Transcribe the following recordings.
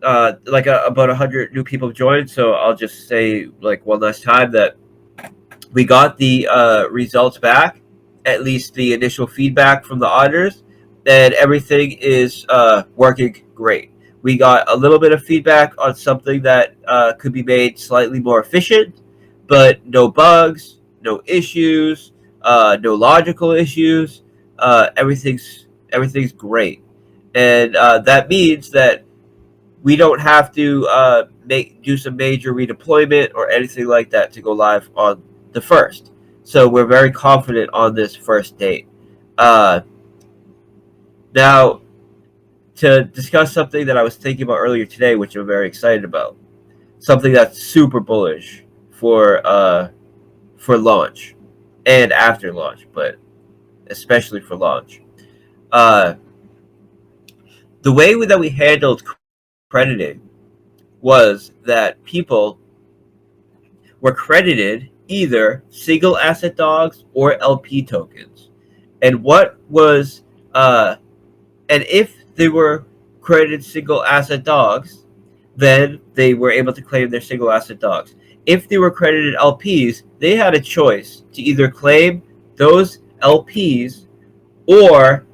about 100 new people joined. So I'll just say like one last time that we got the results back, at least the initial feedback from the auditors, and everything is working great. We got a little bit of feedback on something that could be made slightly more efficient, but no bugs, no issues, no logical issues. Everything's great, and that means that we don't have to do some major redeployment or anything like that to go live on the first. So we're very confident on this first date. Uh, Now, to discuss something that I was thinking about earlier today, which I'm very excited about, something that's super bullish for launch and after launch, but especially for launch. Uh, the way that we handled crediting was that people were credited either single asset dogs or LP tokens. And what was and if they were credited single asset dogs, then they were able to claim their single asset dogs. If they were credited LPs, they had a choice to either claim those LPs or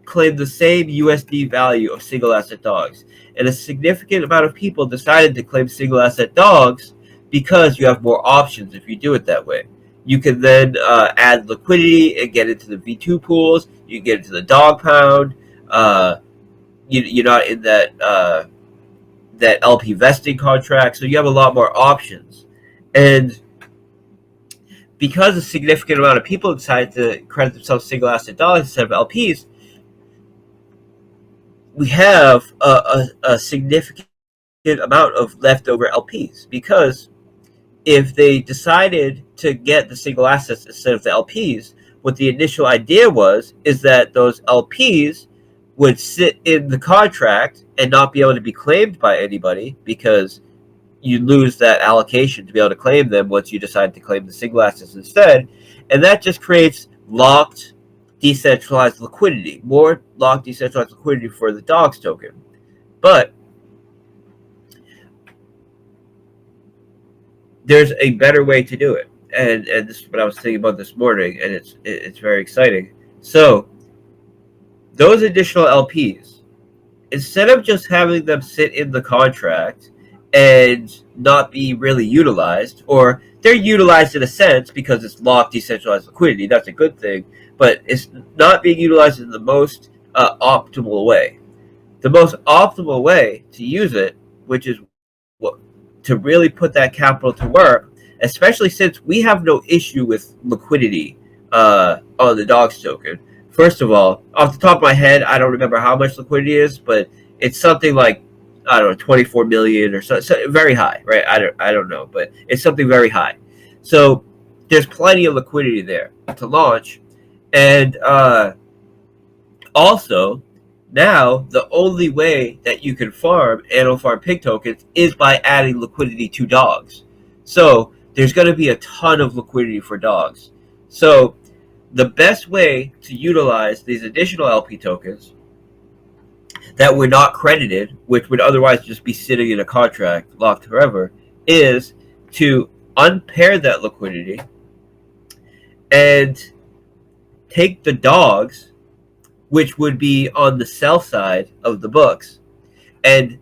claim the same USD value of single asset dogs. And a significant amount of people decided to claim single asset dogs because you have more options if you do it that way. You can then add liquidity and get into the V2 pools. You can get into the dog pound. You're not in that LP vesting contract, so you have a lot more options. And because a significant amount of people decided to credit themselves single asset dollars instead of LPs, we have a significant amount of leftover LPs, because if they decided to get the single assets instead of the LPs, what the initial idea is that those LPs would sit in the contract and not be able to be claimed by anybody, because you lose that allocation to be able to claim them once you decide to claim the single assets instead. And that just creates locked decentralized liquidity, more locked decentralized liquidity for the dogs token. But there's a better way to do it, and this is what I was thinking about this morning, and it's very exciting. So those additional LPs, instead of just having them sit in the contract and not be really utilized, or they're utilized in a sense because it's locked decentralized liquidity, that's a good thing, but it's not being utilized in the most optimal way. The most optimal way to use it, which is to really put that capital to work, especially since we have no issue with liquidity on the dogs token. First of all, off the top of my head, I don't remember how much liquidity is, but it's something like, I don't know, 24 million or so very high, right? I don't know, but it's something very high. So there's plenty of liquidity there to launch. And also, now the only way that you can farm animal farm pig tokens is by adding liquidity to dogs. So there's going to be a ton of liquidity for dogs. So the best way to utilize these additional LP tokens that were not credited, which would otherwise just be sitting in a contract locked forever, is to unpair that liquidity and take the dogs, which would be on the sell side of the books, and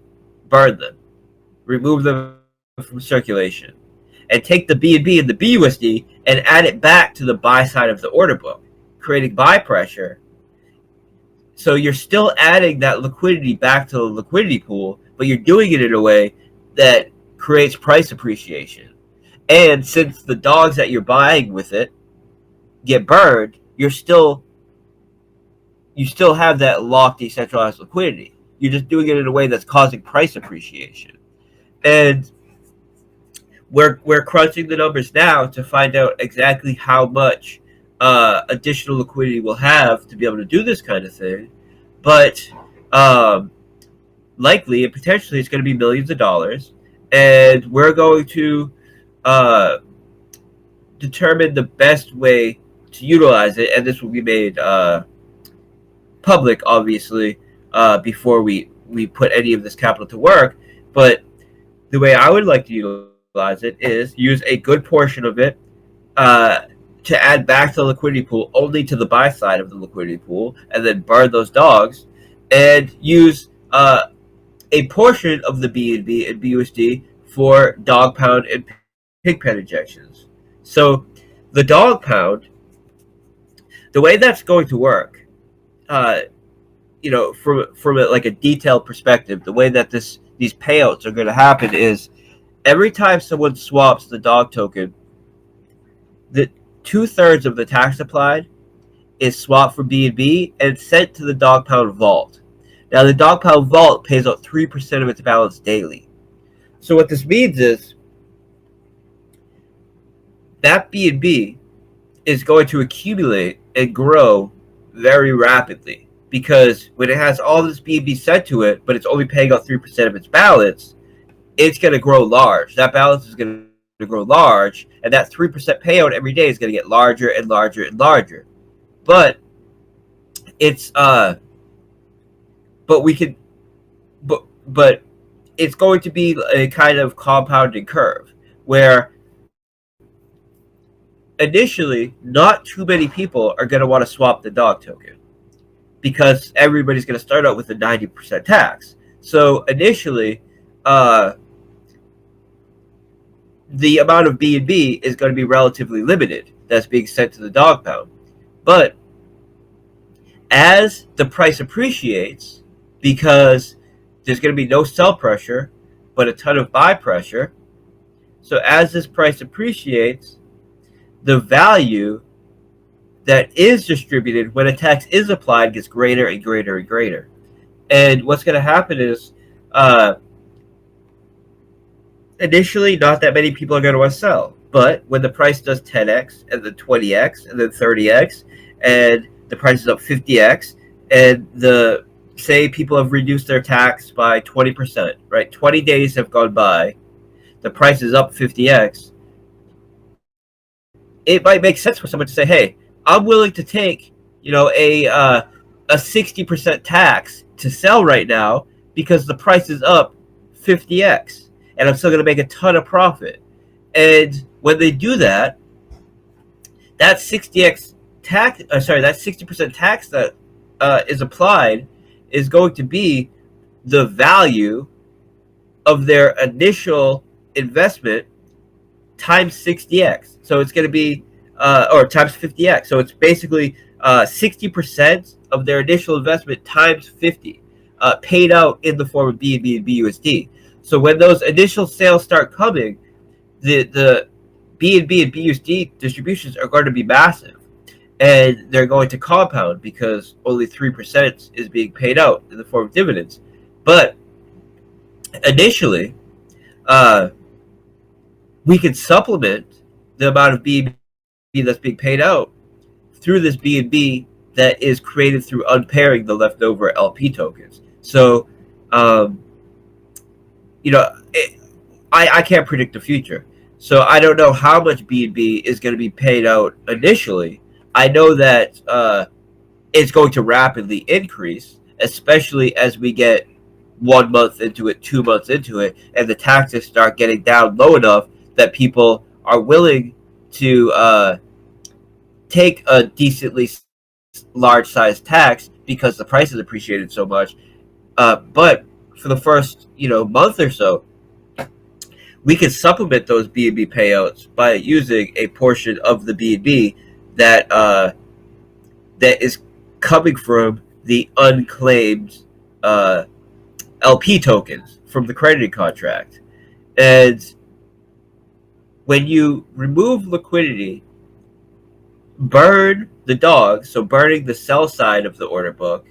burn them, remove them from circulation, and take the BNB and the BUSD and add it back to the buy side of the order book, creating buy pressure. So you're still adding that liquidity back to the liquidity pool, but you're doing it in a way that creates price appreciation. And since the dogs that you're buying with it get burned, you still have that locked decentralized liquidity. You're just doing it in a way that's causing price appreciation. And we're crunching the numbers now to find out exactly how much additional liquidity we'll have to be able to do this kind of thing. But likely and potentially it's going to be millions of dollars. And we're going to determine the best way to utilize it. And this will be made public, obviously, before we we put any of this capital to work. But the way I would like to utilize it is use a good portion of it to add back to the liquidity pool, only to the buy side of the liquidity pool, and then burn those dogs, and use a portion of the BNB and BUSD for dog pound and pig pen injections. So the dog pound, the way that's going to work, from a detailed perspective, the way that these payouts are going to happen is every time someone swaps the dog token, the 2/3 of the tax applied is swapped for BNB and sent to the dog pound vault. Now, the dog pound vault pays out 3% of its balance daily. So what this means is that BNB is going to accumulate and grow very rapidly, because when it has all this BNB sent to it, but it's only paying out 3% of its balance, it's going to grow large. That balance is going to grow large, and that 3% payout every day is going to get larger and larger and larger. But it's but it's going to be a kind of compounding curve where initially not too many people are going to want to swap the dog token, because everybody's going to start out with a 90% tax. So initially, the amount of BNB is going to be relatively limited that's being sent to the dog pound. But as the price appreciates, because there's going to be no sell pressure, but a ton of buy pressure, so as this price appreciates, the value that is distributed when a tax is applied gets greater and greater and greater. And what's going to happen is, initially, not that many people are going to want to sell. But when the price does 10x, and then 20x, and then 30x, and the price is up 50x, and say people have reduced their tax by 20%, right? 20 days have gone by, the price is up 50x. It might make sense for someone to say, hey, I'm willing to take, a 60% tax to sell right now because the price is up 50x, and I'm still going to make a ton of profit. And when they do that, that 60x tax, that 60% tax that is applied is going to be the value of their initial investment times 60x. So it's going to be, or times 50x. So it's basically 60% of their initial investment times 50, paid out in the form of BNB and BUSD. So when those initial sales start coming, the BNB and BUSD distributions are going to be massive, and they're going to compound because only 3% is being paid out in the form of dividends. But initially, we can supplement the amount of BNB that's being paid out through this BNB that is created through unpairing the leftover LP tokens. So, I can't predict the future. So I don't know how much BNB is going to be paid out initially. I know that it's going to rapidly increase, especially as we get 1 month into it, 2 months into it, and the taxes start getting down low enough that people are willing to take a decently large size tax because the price has appreciated so much. But for the first month or so, we can supplement those BNB payouts by using a portion of the BNB that is coming from the unclaimed LP tokens from the crediting contract. And when you remove liquidity, burn the dog, so burning the sell side of the order book,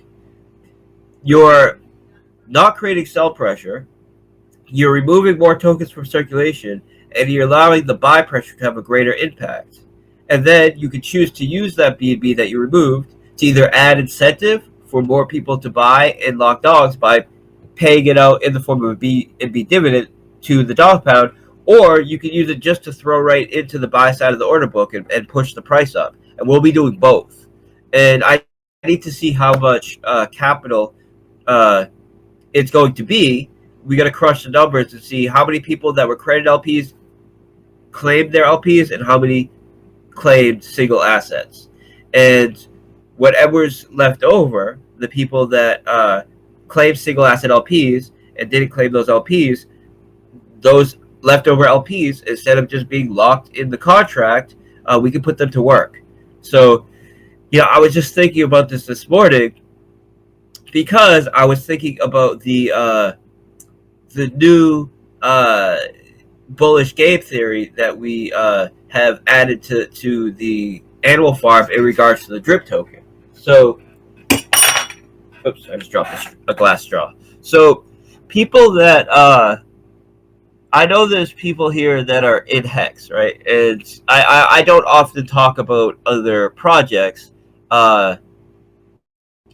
you're not creating sell pressure, you're removing more tokens from circulation, and you're allowing the buy pressure to have a greater impact. And then you can choose to use that BNB that you removed to either add incentive for more people to buy and lock dogs by paying it out in the form of a BNB dividend to the dog pound, or you can use it just to throw right into the buy side of the order book and push the price up. And we'll be doing both. And I need to see how much capital it's going to be, we got to crush the numbers and see how many people that were credit LPs claimed their LPs and how many claimed single assets. And whatever's left over, the people that claimed single asset LPs and didn't claim those LPs, those leftover LPs, instead of just being locked in the contract, we can put them to work. So, I was just thinking about this morning because I was thinking about the new bullish game theory that we have added to the animal farm in regards to the drip token. So, oops, I just dropped a glass straw. So, people that I know there's people here that are in Hex, right? And I don't often talk about other projects, and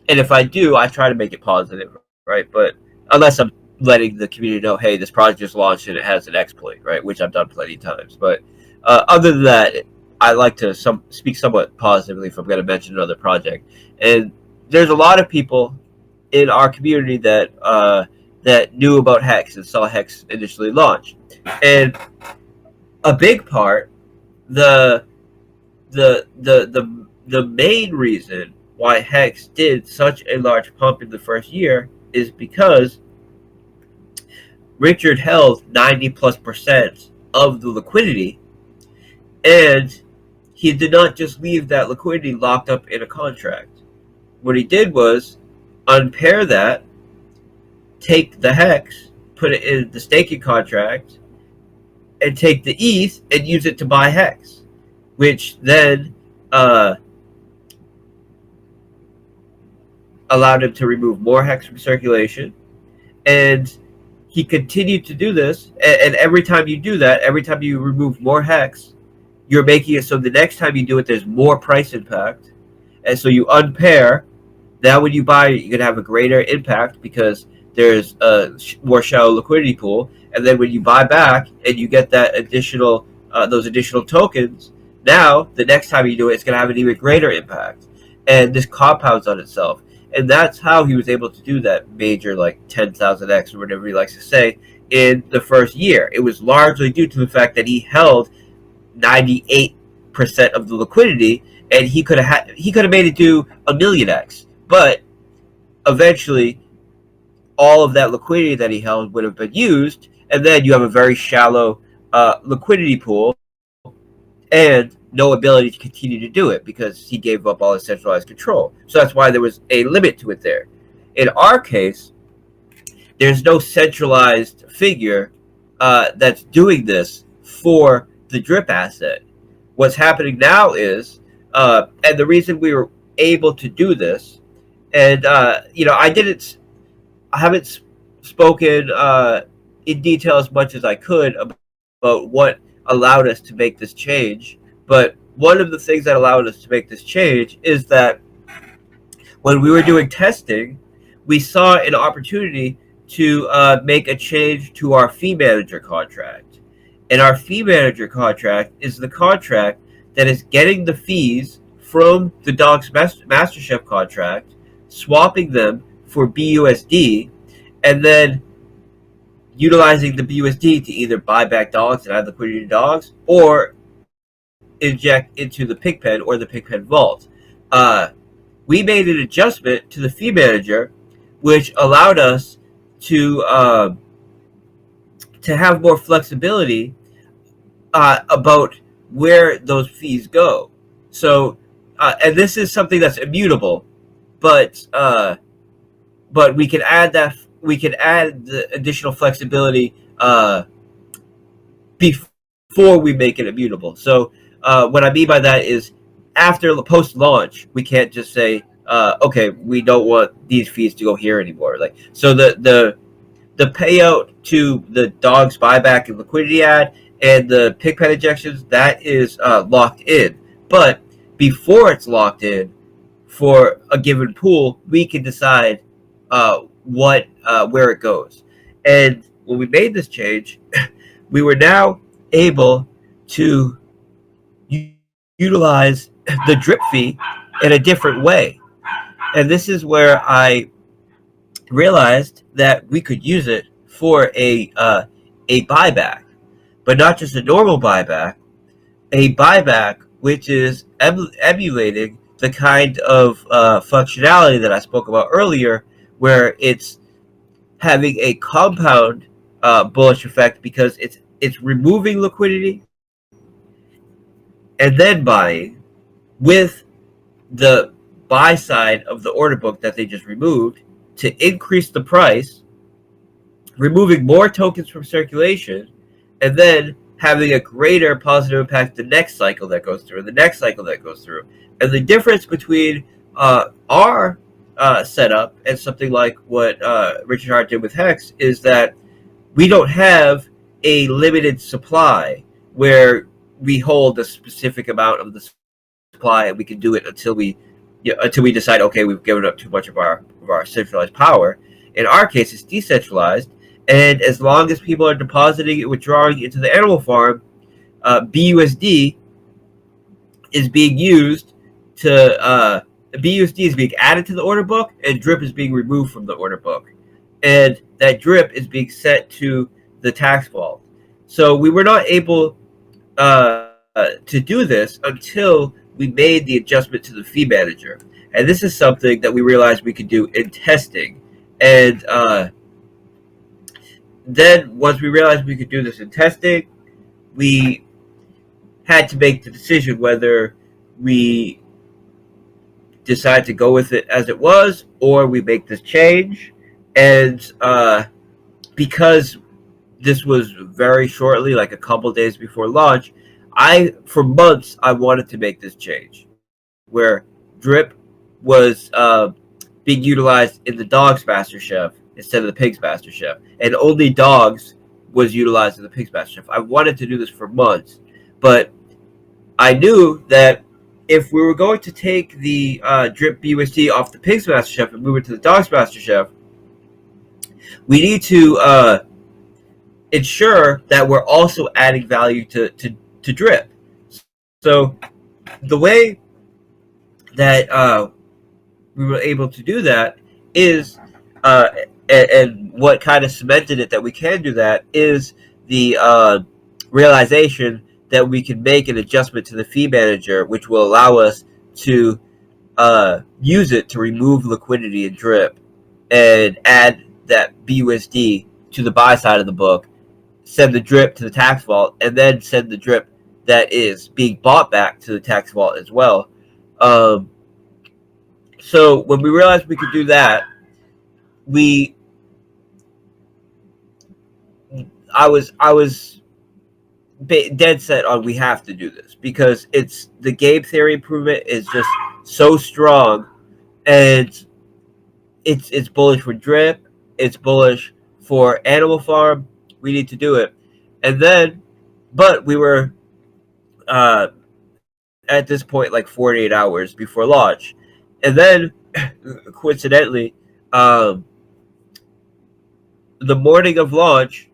if I do, I try to make it positive, right? But unless I'm letting the community know, hey, this project just launched and it has an exploit, right? Which I've done plenty of times. But other than that, I like to speak somewhat positively if I'm going to mention another project. And there's a lot of people in our community that that knew about Hex and saw Hex initially launch. And a big part, the main reason why Hex did such a large pump in the first year is because Richard held 90+% of the liquidity, and he did not just leave that liquidity locked up in a contract. What he did was unpair that, take the Hex, put it in the staking contract, and take the ETH and use it to buy Hex, which then allowed him to remove more Hex from circulation. And he continued to do this, and every time you do that, every time you remove more Hex, you're making it so the next time you do it, there's more price impact. And so you unpair. Now when you buy, you're going to have a greater impact because there's a more shallow liquidity pool. And then when you buy back and you get that additional, those additional tokens, now the next time you do it, it's going to have an even greater impact. And this compounds on itself. And that's how he was able to do that major, like 10,000x or whatever he likes to say, in the first year. It was largely due to the fact that he held 98% of the liquidity, and he could have made it do 1,000,000x. But eventually, all of that liquidity that he held would have been used, and then you have a very shallow liquidity pool and no ability to continue to do it because he gave up all his centralized control. So that's why there was a limit to it there. In our case, there's no centralized figure that's doing this for the drip asset. What's happening now is, and the reason we were able to do this, and I haven't spoken in detail as much as I could about what allowed us to make this change. But one of the things that allowed us to make this change is that when we were doing testing, we saw an opportunity to make a change to our fee manager contract. And our fee manager contract is the contract that is getting the fees from the Dogs Master Chef contract, swapping them for BUSD, and then utilizing the BUSD to either buy back dogs and add liquidity to dogs, or inject into the Pigpen or the Pigpen vault. We made an adjustment to the fee manager, which allowed us to have more flexibility about where those fees go. So, and this is something that's immutable, but we can add that. We can add the additional flexibility before we make it immutable. So what I mean by that is, after post-launch, we can't just say, okay, we don't want these fees to go here anymore. Like, so the payout to the dogs buyback and liquidity add and the Pigpen injections, that is locked in. But before it's locked in for a given pool, we can decide where it goes. And when we made this change, we were now able to utilize the drip fee in a different way. And this is where I realized that we could use it for a buyback, but not just a normal buyback, a buyback which is emulating the kind of functionality that I spoke about earlier, where it's having a compound bullish effect because it's removing liquidity and then buying with the buy side of the order book that they just removed to increase the price, removing more tokens from circulation, and then having a greater positive impact the next cycle that goes through, and the next cycle that goes through. And the difference between our setup and something like what Richard Hart did with Hex is that we don't have a limited supply where we hold a specific amount of the supply and we can do it until we decide, okay, we've given up too much of our centralized power. In our case, it's decentralized, and as long as people are depositing and withdrawing into the animal farm, BUSD is being used to BUSD is being added to the order book, and drip is being removed from the order book, and that drip is being sent to the tax vault. So we were not able to do this until we made the adjustment to the fee manager, and this is something that we realized we could do in testing. And then once we realized we could do this in testing, we had to make the decision whether we decide to go with it as it was or we make this change. And because this was very shortly, like a couple days before launch, for months I wanted to make this change where drip was being utilized in the Dog's Master Chef instead of the Pig's Master Chef, and only Dogs was utilized in the Pig's Master Chef. I wanted to do this for months, but I knew that if we were going to take the drip BUSD off the Pig's Master Chef and move it to the Dog's Master Chef, we need to ensure that we're also adding value to drip. So the way that we were able to do that is, and what kind of cemented it that we can do that is the realization that we can make an adjustment to the fee manager, which will allow us to use it to remove liquidity in drip and add that BUSD to the buy side of the book, send the drip to the tax vault, and then send the drip that is being bought back to the tax vault as well. So when we realized we could do that, I was dead set on we have to do this because the game theory improvement is just so strong, and it's bullish for drip, it's bullish for animal farm. We need to do it. And then, but we were at this point like 48 hours before launch, and then coincidentally, the morning of launch,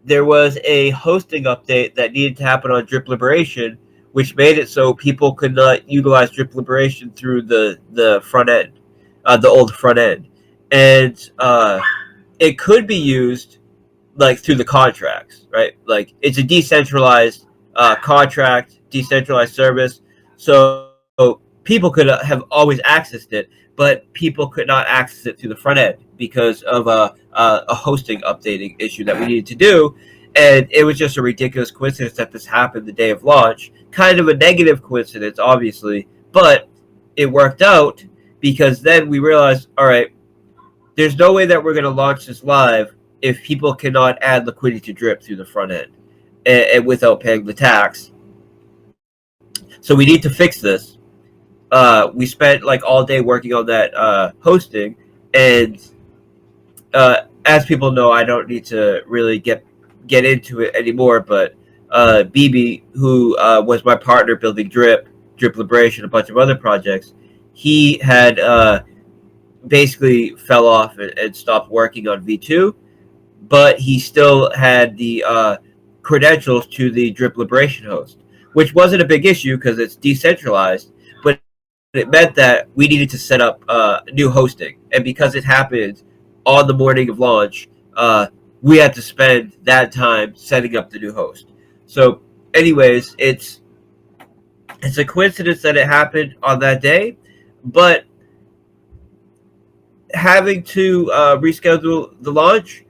there was a hosting update that needed to happen on Drip Liberation, which made it so people could not utilize Drip Liberation through the front end, the old front end, and it could be used like through the contracts, right? Like it's a decentralized contract, decentralized service, so people could have always accessed it, but people could not access it through the front end because of a hosting updating issue that we needed to do. And it was just a ridiculous coincidence that this happened the day of launch. Kind of a negative coincidence, obviously, but it worked out because then we realized, all right, there's no way that we're going to launch this live if people cannot add liquidity to drip through the front end and without paying the tax. So we need to fix this. We spent like all day working on that hosting, and as people know, I don't need to really get into it anymore, but BB, who was my partner building Drip Liberation, a bunch of other projects, he had basically fell off and stopped working on V2, but he still had the credentials to the Drip Liberation host, which wasn't a big issue because it's decentralized, but it meant that we needed to set up new hosting, and because it happened on the morning of launch, we had to spend that time setting up the new host. So, anyways, it's a coincidence that it happened on that day, but having to reschedule the launch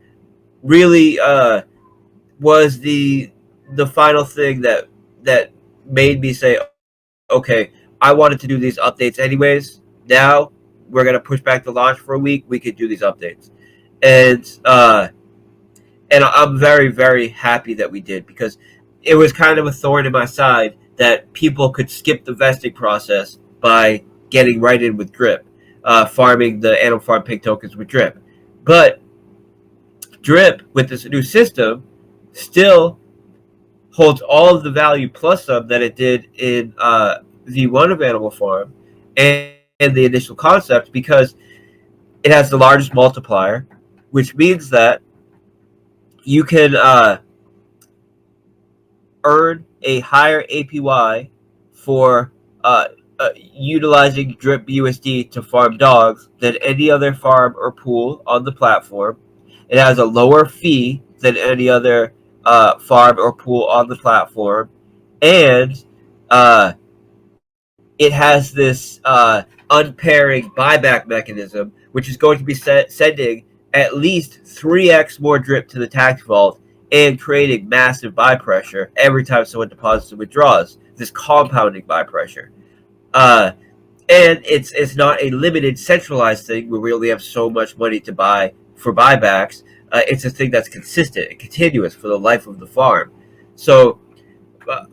really was the final thing that made me say, okay, I wanted to do these updates anyways. Now we're gonna push back the launch for a week. We could do these updates, and I'm very very happy that we did, because it was kind of a thorn in my side that people could skip the vesting process by getting right in with Drip, farming the Animal Farm pig tokens with Drip, but Drip with this new system still holds all of the value plus some that it did in V1 of Animal Farm and the initial concept, because it has the largest multiplier, which means that you can earn a higher APY for utilizing Drip USD to farm dogs than any other farm or pool on the platform. It has a lower fee than any other farm or pool on the platform, and it has this unpairing buyback mechanism, which is going to be sending at least 3x more Drip to the tax vault and creating massive buy pressure every time someone deposits and withdraws. This compounding buy pressure. And it's not a limited centralized thing where we only have so much money to buy for buybacks. It's a thing that's consistent and continuous for the life of the farm. So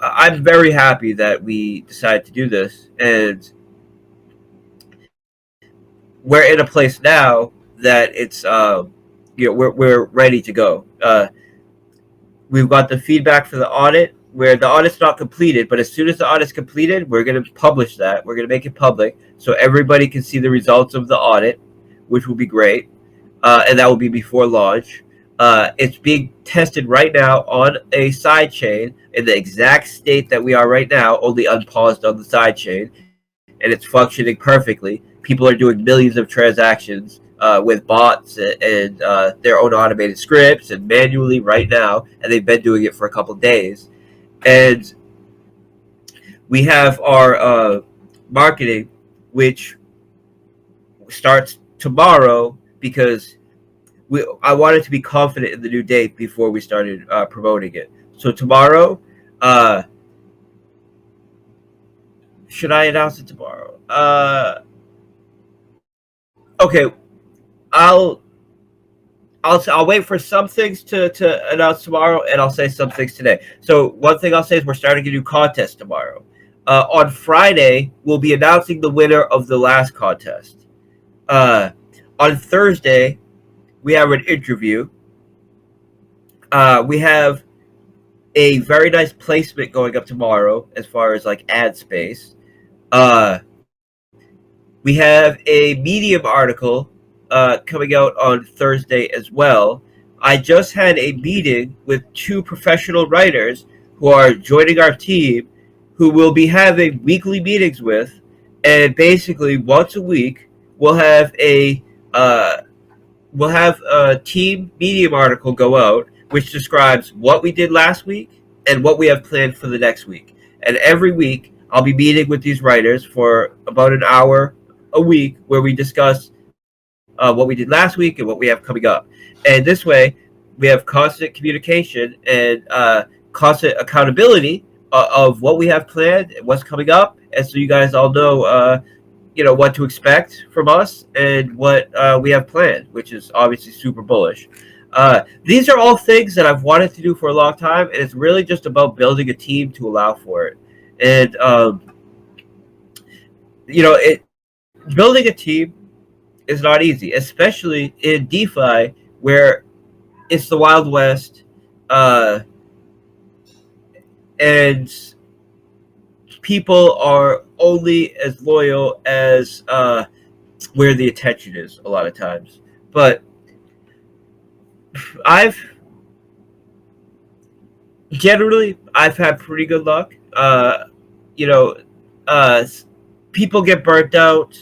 I'm very happy that we decided to do this, and we're in a place now that it's we're ready to go. We've got the feedback for the audit, where the audit's not completed, but as soon as the audit's completed, we're going to publish that. We're going to make it public so everybody can see the results of the audit, which will be great, and that will be before launch. It's being tested right now on a side chain in the exact state that we are right now, only unpaused on the side chain, and it's functioning perfectly. People are doing millions of transactions with bots and their own automated scripts and manually right now, and they've been doing it for a couple of days. And we have our marketing, which starts tomorrow, because I wanted to be confident in the new date before we started promoting it. So tomorrow, should I announce it tomorrow? Okay, I'll wait for some things to announce tomorrow, and I'll say some things today. So one thing I'll say is we're starting a new contest tomorrow. On Friday, we'll be announcing the winner of the last contest. On Thursday, we have an interview. We have a very nice placement going up tomorrow as far as like ad space. We have a Medium article coming out on Thursday as well. I just had a meeting with 2 professional writers who are joining our team, who we'll be having weekly meetings with, and basically once a week we'll have a team Medium article go out, which describes what we did last week and what we have planned for the next week. And every week I'll be meeting with these writers for about an hour a week, where we discuss what we did last week and what we have coming up. And this way, we have constant communication and constant accountability of what we have planned and what's coming up. And so you guys all know, what to expect from us and what we have planned, which is obviously super bullish. These are all things that I've wanted to do for a long time, and it's really just about building a team to allow for it. And, building a team is not easy, especially in DeFi, where it's the Wild West, and people are only as loyal as where the attention is a lot of times. But I've had pretty good luck. people get burnt out.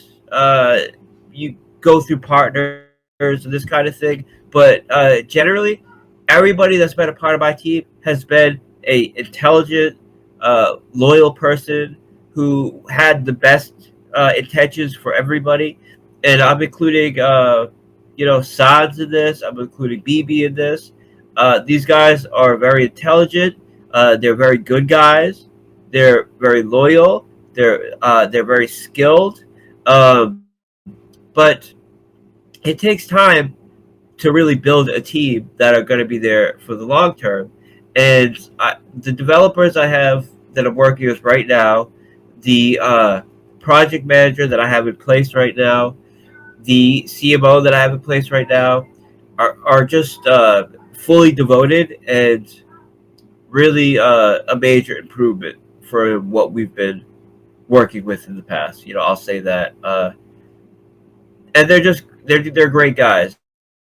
You go through partners and this kind of thing, but generally, everybody that's been a part of my team has been a intelligent, loyal person who had the best intentions for everybody, and I'm including Sads in this. I'm including BB in this. These guys are very intelligent. They're very good guys. They're very loyal. They're very skilled. But it takes time to really build a team that are going to be there for the long term. And the developers I have that I'm working with right now, the project manager that I have in place right now, the CMO that I have in place right now, are just fully devoted and really a major improvement for what we've been working with in the past. I'll say that. And they're great guys.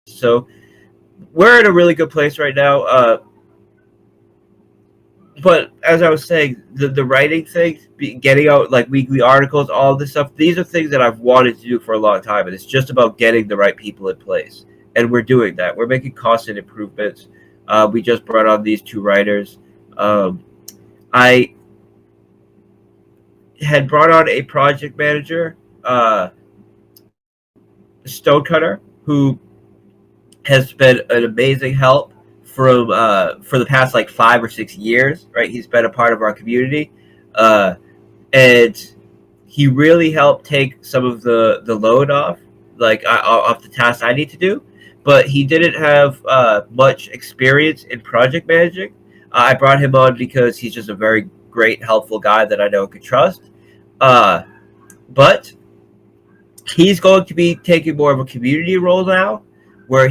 So we're in a really good place right now. But as I was saying, the writing thing, getting out like weekly articles, all this stuff, these are things that I've wanted to do for a long time, and it's just about getting the right people in place. And we're doing that. We're making constant improvements. We just brought on these 2 writers. I had brought on a project manager, Stonecutter, who has been an amazing help for the past like 5 or 6 years. Right, he's been a part of our community, and he really helped take some of the load off, off the tasks I need to do. But he didn't have much experience in project managing. I brought him on because he's just a very great, helpful guy that I know could trust. But he's going to be taking more of a community role now, where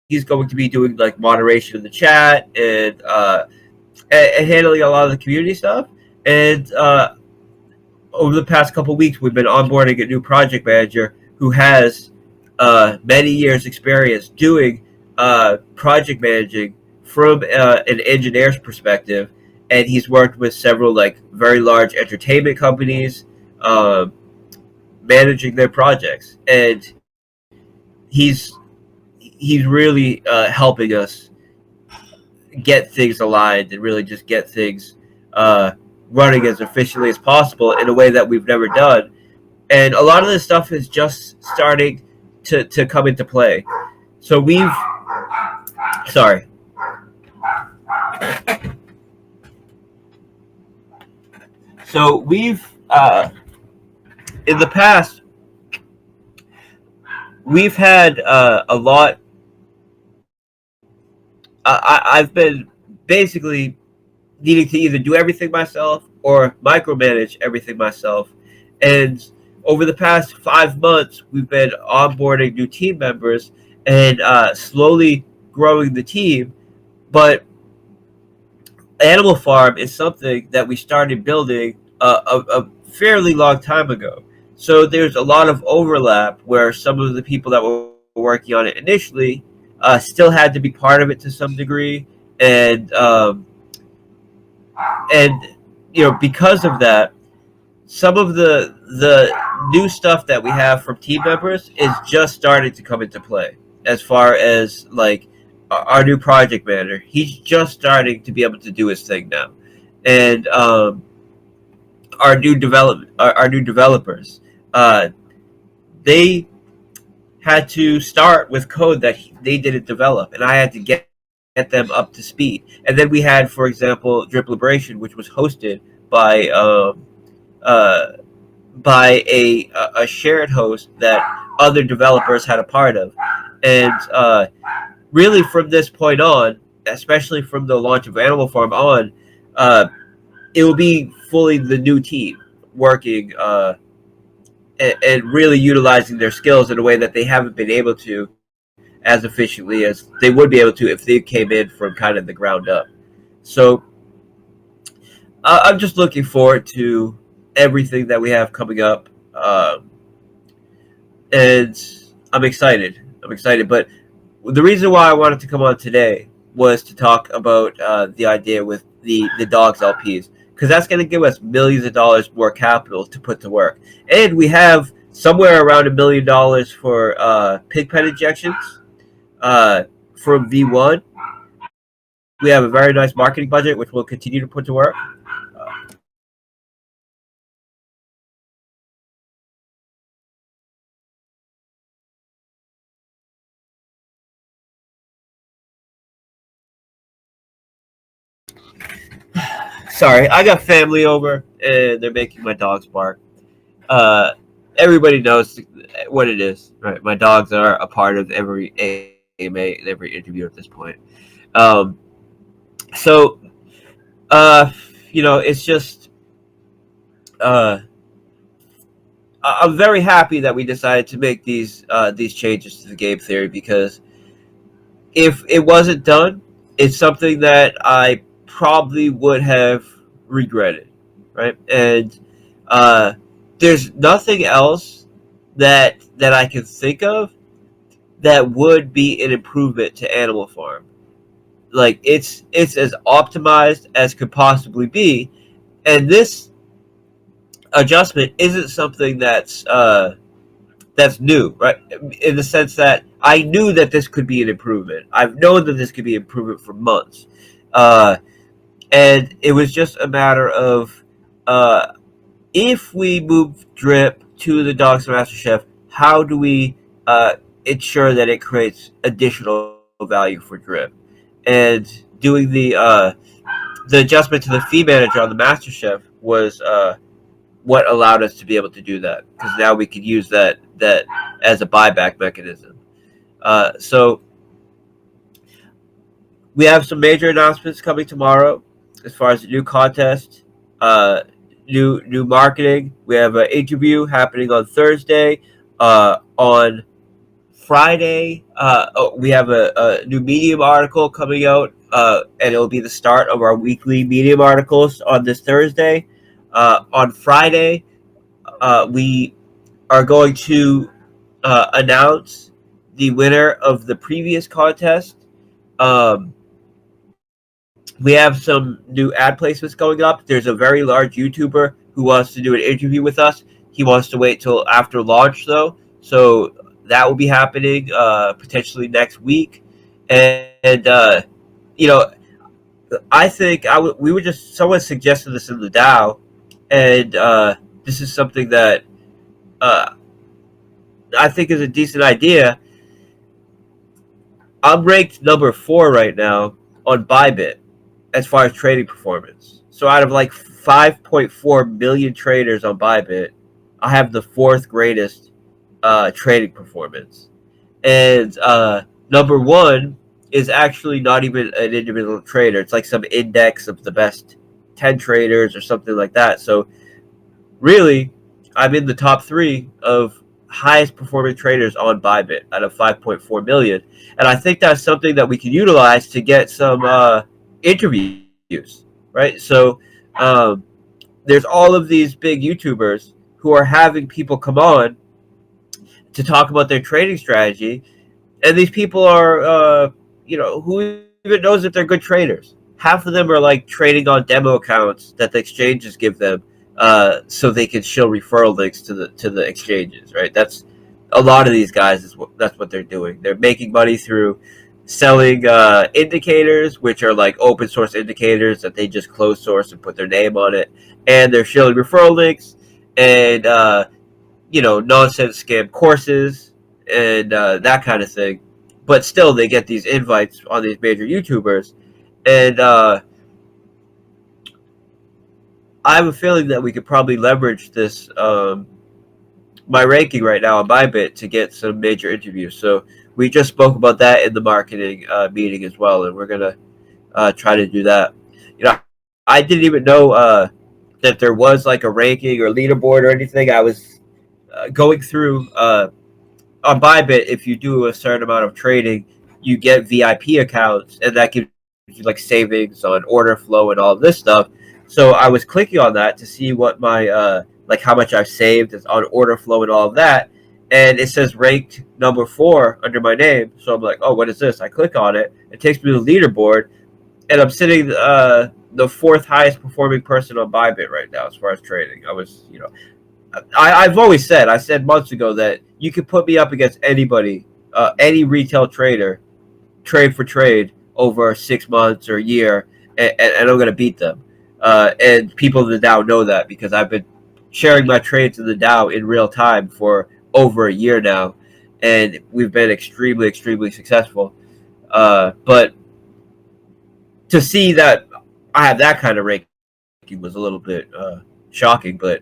he's going to be doing like moderation in the chat and handling a lot of the community stuff. And over the past couple of weeks, we've been onboarding a new project manager who has many years experience doing project managing from an engineer's perspective, and he's worked with several like very large entertainment companies managing their projects, and he's really helping us get things aligned and really just get things running as efficiently as possible in a way that we've never done. And a lot of this stuff is just starting to come into play. So we've in the past, we've had a lot. I've been basically needing to either do everything myself or micromanage everything myself. And over the past 5 months, we've been onboarding new team members and slowly growing the team. But Animal Farm is something that we started building a fairly long time ago. So there's a lot of overlap where some of the people that were working on it initially still had to be part of it to some degree, and because of that, some of the new stuff that we have from team members is just starting to come into play. As far as like our new project manager, he's just starting to be able to do his thing now, and our new developers, they had to start with code that they didn't develop, and I had to get them up to speed. And then we had, for example, Drip Liberation, which was hosted by a shared host that other developers had a part of. And really, from this point on, especially from the launch of Animal Farm on, it will be fully the new team working and really utilizing their skills in a way that they haven't been able to as efficiently as they would be able to if they came in from kind of the ground up. So I'm just looking forward to everything that we have coming up, and I'm excited. But the reason why I wanted to come on today was to talk about the idea with the dogs LPs, because that's going to give us millions of dollars more capital to put to work. And we have somewhere around $1 million for pigpen injections from V1. We have a very nice marketing budget, which we'll continue to put to work. Sorry, I got family over, and they're making my dogs bark. Uh, Everybody knows what it is, right? My dogs are a part of every AMA and every interview at this point. Um, so, it's just I'm very happy that we decided to make these changes to the game theory, because if it wasn't done, it's something that I probably would have regretted, right? And there's nothing else that I can think of that would be an improvement to Animal Farm. Like it's as optimized as could possibly be, and this adjustment isn't something that's new, right? In the sense that I knew that this could be an improvement. I've known that this could be an improvement for months, and it was just a matter of if we move Drip to the Dogs Master Chef, how do we ensure that it creates additional value for Drip? And doing the adjustment to the fee manager on the Master Chef was what allowed us to be able to do that, because now we could use that as a buyback mechanism. So we have some major announcements coming tomorrow as far as the new contest, new marketing. We have an interview happening on Thursday. On Friday, we have a new Medium article coming out, and it'll be the start of our weekly Medium articles on this Thursday. On Friday, we are going to announce the winner of the previous contest. We have some new ad placements going up. There's a very large YouTuber who wants to do an interview with us. He wants to wait till after launch, though. So that will be happening potentially next week. And I think we were just, someone suggested this in the DAO, and this is something that I think is a decent idea. I'm ranked number 4 right now on Bybit as far as trading performance. So out of like 5.4 million traders on Bybit, I have the 4th greatest trading performance. And number 1 is actually not even an individual trader. It's like some index of the best 10 traders or something like that. So really, I'm in the top 3 of highest performing traders on Bybit out of 5.4 million. And I think that's something that we can utilize to get some interviews, right? So there's all of these big YouTubers who are having people come on to talk about their trading strategy. And these people are, who even knows if they're good traders? Half of them are like trading on demo accounts that the exchanges give them, so they can show referral links to the exchanges, right? That's a lot of these guys. That's what they're doing. They're making money through selling indicators, which are like open source indicators that they just close source and put their name on it, and they're showing referral links and nonsense scam courses and that kind of thing. But still, they get these invites on these major YouTubers, and I have a feeling that we could probably leverage this, my ranking right now on Bybit, to get some major interviews. So we just spoke about that in the marketing meeting as well, and we're gonna try to do that. I didn't even know that there was like a ranking or leaderboard or anything. I was going through on Bybit. If you do a certain amount of trading, you get VIP accounts, and that gives you like savings on order flow and all of this stuff. So I was clicking on that to see what my like how much I've saved on order flow and all of that, and it says ranked number 4 under my name. So I'm like, oh, what is this? I click on it. It takes me to the leaderboard, and I'm sitting the fourth highest performing person on Bybit right now as far as trading. I was, I've always said, I said months ago that you could put me up against anybody, any retail trader, trade for trade over 6 months or a year, and I'm going to beat them. And people in the Dow know that because I've been sharing my trades in the Dow in real time for over a year now, and we've been extremely, extremely successful. But to see that I have that kind of ranking was a little bit shocking, but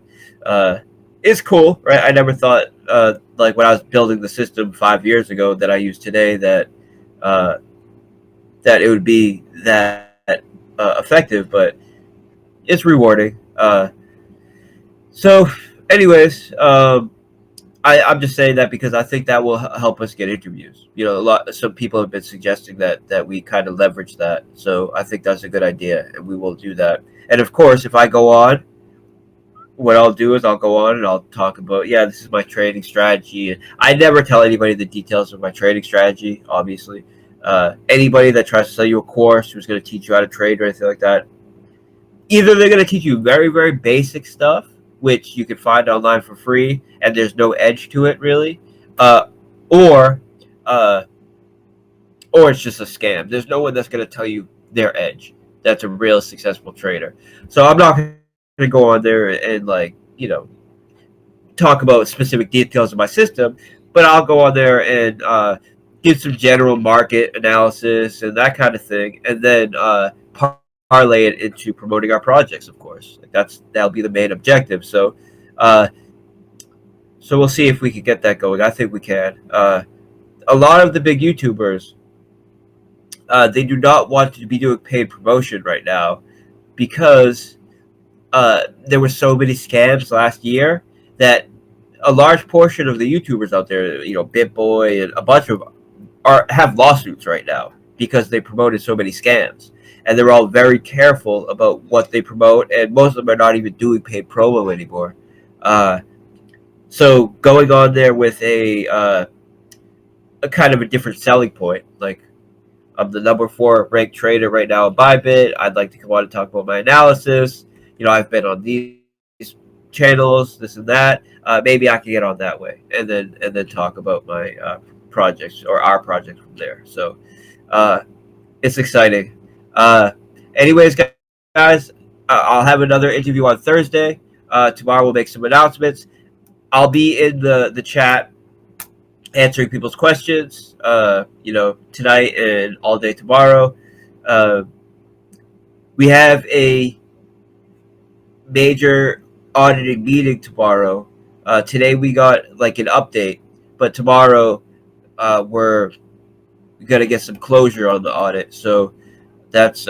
it's cool, right? I never thought, like when I was building the system 5 years ago that I use today, that that it would be that effective, but it's rewarding. So, anyways, I'm just saying that because I think that will help us get interviews. Some people have been suggesting that we kind of leverage that. So I think that's a good idea, and we will do that. And of course, if I go on, what I'll do is I'll go on and I'll talk about, this is my trading strategy. And I never tell anybody the details of my trading strategy, obviously. Anybody that tries to sell you a course who's going to teach you how to trade or anything like that, either they're going to teach you very, very basic stuff, which you can find online for free, and there's no edge to it really, or it's just a scam. There's no one that's going to tell you their edge. That's a real successful trader. So I'm not going to go on there and talk about specific details of my system, but I'll go on there and give some general market analysis and that kind of thing, and then parlay it into promoting our projects. Of course, that'll be the main objective. So we'll see if we can get that going. I think we can. A lot of the big YouTubers, they do not want to be doing paid promotion right now because there were so many scams last year that a large portion of the YouTubers out there, BitBoy and a bunch of them, have lawsuits right now because they promoted so many scams. And they're all very careful about what they promote, and most of them are not even doing paid promo anymore. So going on there with a kind of a different selling point, like I'm the number 4 ranked trader right now on Bybit. I'd like to come on and talk about my analysis. I've been on these channels, this and that. Maybe I can get on that way, and then talk about my projects or our project from there. So it's exciting. Anyways, guys, I'll have another interview on Thursday. Tomorrow we'll make some announcements. I'll be in the chat answering people's questions, tonight and all day tomorrow. We have a major auditing meeting tomorrow. Today we got like an update, but tomorrow we're going to get some closure on the audit. So that's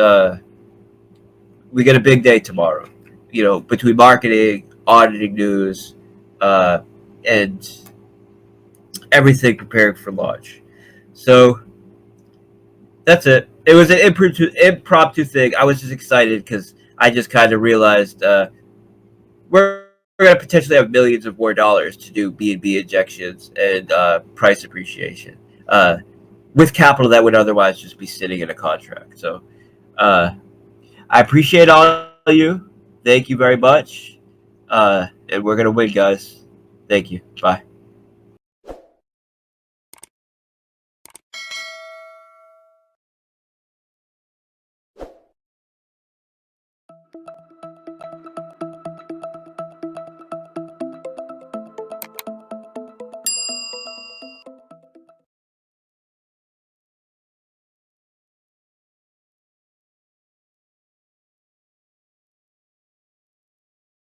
we get a big day tomorrow, between marketing, auditing news, and everything preparing for launch. So that's it. It was an impromptu thing. I was just excited because I just kind of realized we're going to potentially have millions of more dollars to do BNB injections and price appreciation with capital that would otherwise just be sitting in a contract. So I appreciate all of you. Thank you very much. And we're going to win, guys. Thank you. Bye.